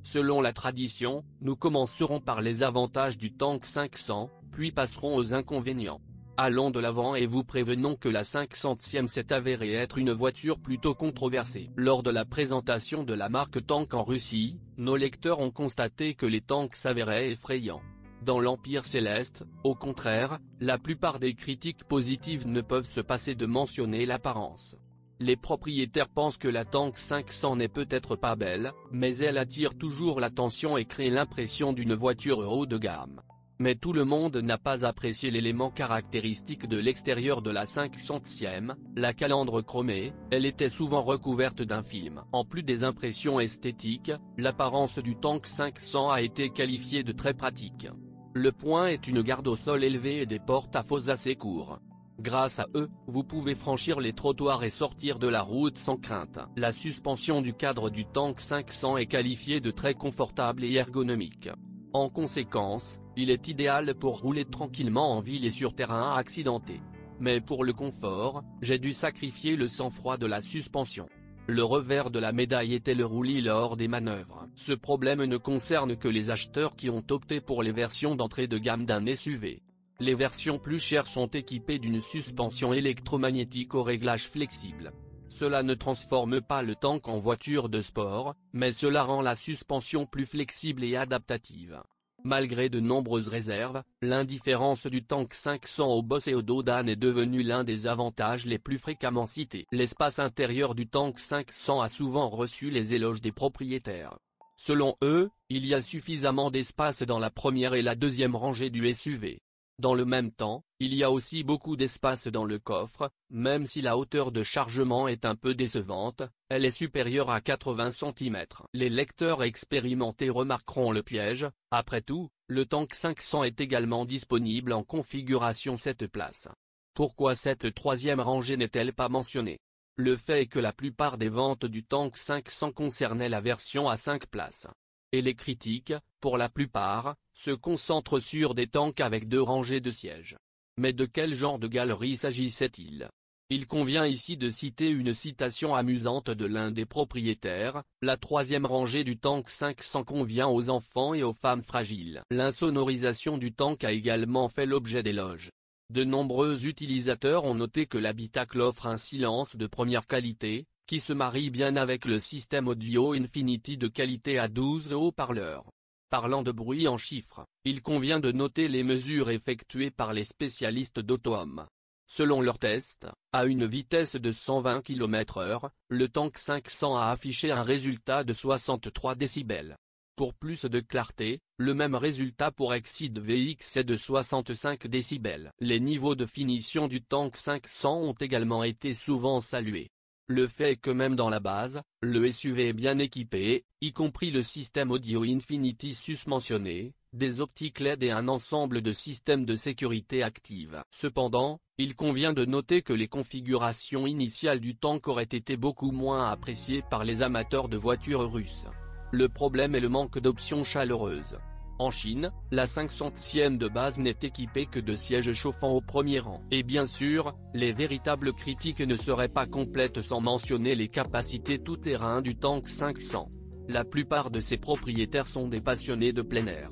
Selon la tradition, nous commencerons par les avantages du Tank 500, puis passerons aux inconvénients. Allons de l'avant et vous prévenons que la 500e s'est avérée être une voiture plutôt controversée. Lors de la présentation de la marque Tank en Russie, nos lecteurs ont constaté que les tanks s'avéraient effrayants. Dans l'Empire Céleste, au contraire, la plupart des critiques positives ne peuvent se passer de mentionner l'apparence. Les propriétaires pensent que la Tank 500 n'est peut-être pas belle, mais elle attire toujours l'attention et crée l'impression d'une voiture haut de gamme. Mais tout le monde n'a pas apprécié l'élément caractéristique de l'extérieur de la 500e, la calandre chromée. Elle était souvent recouverte d'un film. En plus des impressions esthétiques, l'apparence du Tank 500 a été qualifiée de très pratique. Le point est une garde au sol élevée et des porte-à-faux assez courts. Grâce à eux, vous pouvez franchir les trottoirs et sortir de la route sans crainte. La suspension du cadre du Tank 500 est qualifiée de très confortable et ergonomique. En conséquence, il est idéal pour rouler tranquillement en ville et sur terrain accidenté. Mais pour le confort, j'ai dû sacrifier le sang-froid de la suspension. Le revers de la médaille était le roulis lors des manœuvres. Ce problème ne concerne que les acheteurs qui ont opté pour les versions d'entrée de gamme d'un SUV. Les versions plus chères sont équipées d'une suspension électromagnétique au réglage flexible. Cela ne transforme pas le Tank en voiture de sport, mais cela rend la suspension plus flexible et adaptative. Malgré de nombreuses réserves, l'indifférence du Tank 500 au boss et au dos d'âne est devenue l'un des avantages les plus fréquemment cités. L'espace intérieur du Tank 500 a souvent reçu les éloges des propriétaires. Selon eux, il y a suffisamment d'espace dans la première et la deuxième rangée du SUV. Dans le même temps, il y a aussi beaucoup d'espace dans le coffre. Même si la hauteur de chargement est un peu décevante, elle est supérieure à 80 cm. Les lecteurs expérimentés remarqueront le piège. Après tout, le Tank 500 est également disponible en configuration 7 places. Pourquoi cette troisième rangée n'est-elle pas mentionnée? Le fait est que la plupart des ventes du Tank 500 concernaient la version à 5 places. Et les critiques, pour la plupart, se concentrent sur des tanks avec 2 rangées de sièges. Mais de quel genre de galerie s'agissait-il? Il convient ici de citer une citation amusante de l'un des propriétaires: « La troisième rangée du Tank 500 convient aux enfants et aux femmes fragiles. » L'insonorisation du tank a également fait l'objet d'éloges. De nombreux utilisateurs ont noté que l'habitacle offre un silence de première qualité, qui se marie bien avec le système audio Infinity de qualité à 12 haut-parleurs. Parlant de bruit en chiffres, il convient de noter les mesures effectuées par les spécialistes d'AutoHome. Selon leurs tests, à une vitesse de 120 km/h, le Tank 500 a affiché un résultat de 63 décibels. Pour plus de clarté, le même résultat pour Exceed VX est de 65 décibels. Les niveaux de finition du Tank 500 ont également été souvent salués. Le fait est que même dans la base, le SUV est bien équipé, y compris le système audio Infinity susmentionné, des optiques LED et un ensemble de systèmes de sécurité active. Cependant, il convient de noter que les configurations initiales du tank auraient été beaucoup moins appréciées par les amateurs de voitures russes. Le problème est le manque d'options chaleureuses. En Chine, la 500e de base n'est équipée que de sièges chauffants au premier rang. Et bien sûr, les véritables critiques ne seraient pas complètes sans mentionner les capacités tout-terrain du Tank 500. La plupart de ses propriétaires sont des passionnés de plein air.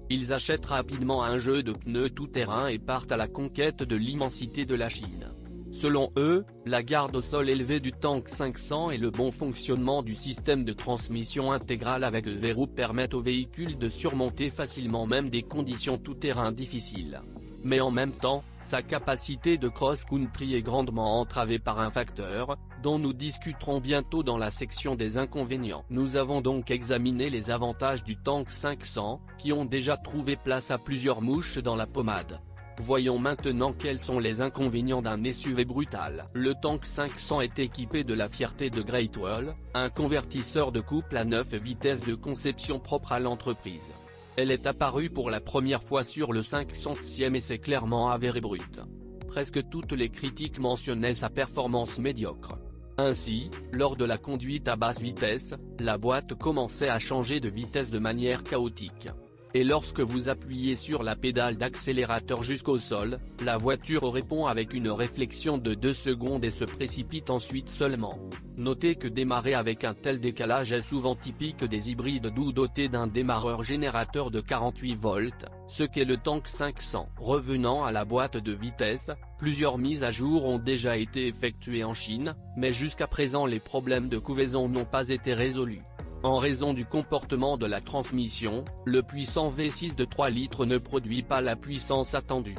Ils achètent rapidement un jeu de pneus tout-terrain et partent à la conquête de l'immensité de la Chine. Selon eux, la garde au sol élevée du Tank 500 et le bon fonctionnement du système de transmission intégrale avec le verrou permettent au véhicule de surmonter facilement même des conditions tout-terrain difficiles. Mais en même temps, sa capacité de cross-country est grandement entravée par un facteur, dont nous discuterons bientôt dans la section des inconvénients. Nous avons donc examiné les avantages du Tank 500, qui ont déjà trouvé place à plusieurs mouches dans la pommade. Voyons maintenant quels sont les inconvénients d'un SUV brutal. Le Tank 500 est équipé de la fierté de Great Wall, un convertisseur de couple à 9 vitesses de conception propre à l'entreprise. Elle est apparue pour la première fois sur le 500e et s'est clairement avérée brute. Presque toutes les critiques mentionnaient sa performance médiocre. Ainsi, lors de la conduite à basse vitesse, la boîte commençait à changer de vitesse de manière chaotique. Et lorsque vous appuyez sur la pédale d'accélérateur jusqu'au sol, la voiture répond avec une réflexion de 2 secondes et se précipite ensuite seulement. Notez que démarrer avec un tel décalage est souvent typique des hybrides doux dotés d'un démarreur générateur de 48 volts, ce qu'est le Tank 500. Revenant à la boîte de vitesse, plusieurs mises à jour ont déjà été effectuées en Chine, mais jusqu'à présent les problèmes de couvaison n'ont pas été résolus. En raison du comportement de la transmission, le puissant V6 de 3 litres ne produit pas la puissance attendue.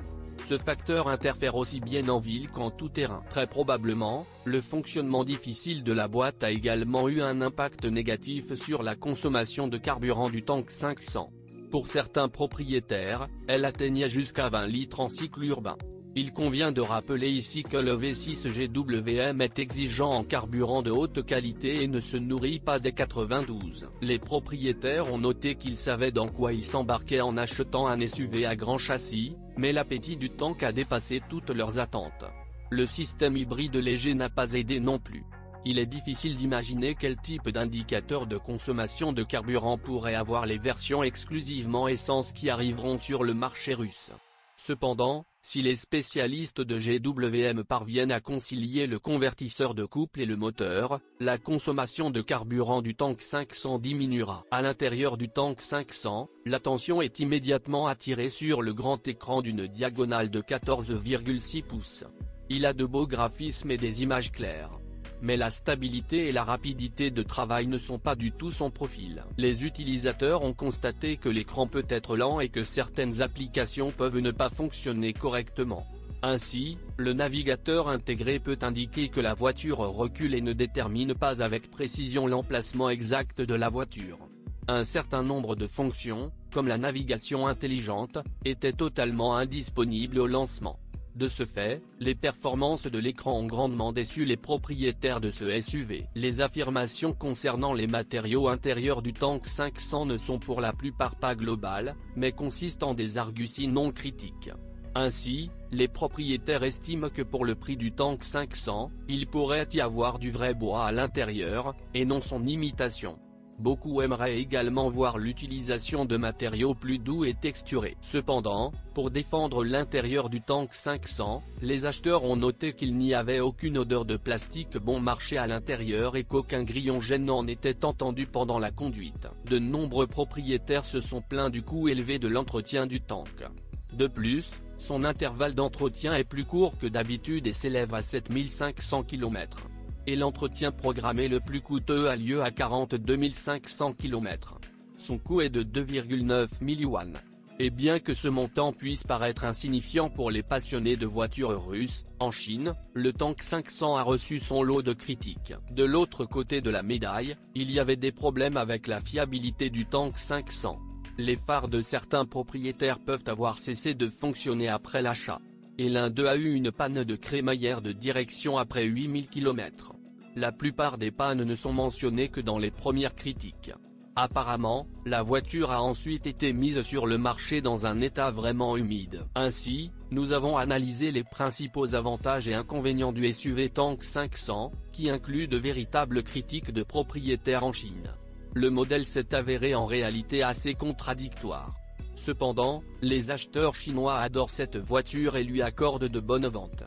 Ce facteur interfère aussi bien en ville qu'en tout-terrain. Très probablement, le fonctionnement difficile de la boîte a également eu un impact négatif sur la consommation de carburant du Tank 500. Pour certains propriétaires, elle atteignait jusqu'à 20 litres en cycle urbain. Il convient de rappeler ici que le V6 GWM est exigeant en carburant de haute qualité et ne se nourrit pas des 92. Les propriétaires ont noté qu'ils savaient dans quoi ils s'embarquaient en achetant un SUV à grand châssis, mais l'appétit du Tank a dépassé toutes leurs attentes. Le système hybride léger n'a pas aidé non plus. Il est difficile d'imaginer quel type d'indicateur de consommation de carburant pourrait avoir les versions exclusivement essence qui arriveront sur le marché russe. Cependant, si les spécialistes de GWM parviennent à concilier le convertisseur de couple et le moteur, la consommation de carburant du Tank 500 diminuera. À l'intérieur du Tank 500, l'attention est immédiatement attirée sur le grand écran d'une diagonale de 14,6 pouces. Il a de beaux graphismes et des images claires. Mais la stabilité et la rapidité de travail ne sont pas du tout son profil. Les utilisateurs ont constaté que l'écran peut être lent et que certaines applications peuvent ne pas fonctionner correctement. Ainsi, le navigateur intégré peut indiquer que la voiture recule et ne détermine pas avec précision l'emplacement exact de la voiture. Un certain nombre de fonctions, comme la navigation intelligente, étaient totalement indisponibles au lancement. De ce fait, les performances de l'écran ont grandement déçu les propriétaires de ce SUV. Les affirmations concernant les matériaux intérieurs du Tank 500 ne sont pour la plupart pas globales, mais consistent en des arguties non critiques. Ainsi, les propriétaires estiment que pour le prix du Tank 500, il pourrait y avoir du vrai bois à l'intérieur, et non son imitation. Beaucoup aimeraient également voir l'utilisation de matériaux plus doux et texturés. Cependant, pour défendre l'intérieur du Tank 500, les acheteurs ont noté qu'il n'y avait aucune odeur de plastique bon marché à l'intérieur et qu'aucun grillon gênant n'était entendu pendant la conduite. De nombreux propriétaires se sont plaints du coût élevé de l'entretien du Tank. De plus, son intervalle d'entretien est plus court que d'habitude et s'élève à 7500 km. Et l'entretien programmé le plus coûteux a lieu à 42 500 km. Son coût est de 2,9 000 yuan. Et bien que ce montant puisse paraître insignifiant pour les passionnés de voitures russes, en Chine, le Tank 500 a reçu son lot de critiques. De l'autre côté de la médaille, il y avait des problèmes avec la fiabilité du Tank 500. Les phares de certains propriétaires peuvent avoir cessé de fonctionner après l'achat. Et l'un d'eux a eu une panne de crémaillère de direction après 8000 km. La plupart des pannes ne sont mentionnées que dans les premières critiques. Apparemment, la voiture a ensuite été mise sur le marché dans un état vraiment humide. Ainsi, nous avons analysé les principaux avantages et inconvénients du SUV Tank 500, qui inclut de véritables critiques de propriétaires en Chine. Le modèle s'est avéré en réalité assez contradictoire. Cependant, les acheteurs chinois adorent cette voiture et lui accordent de bonnes ventes.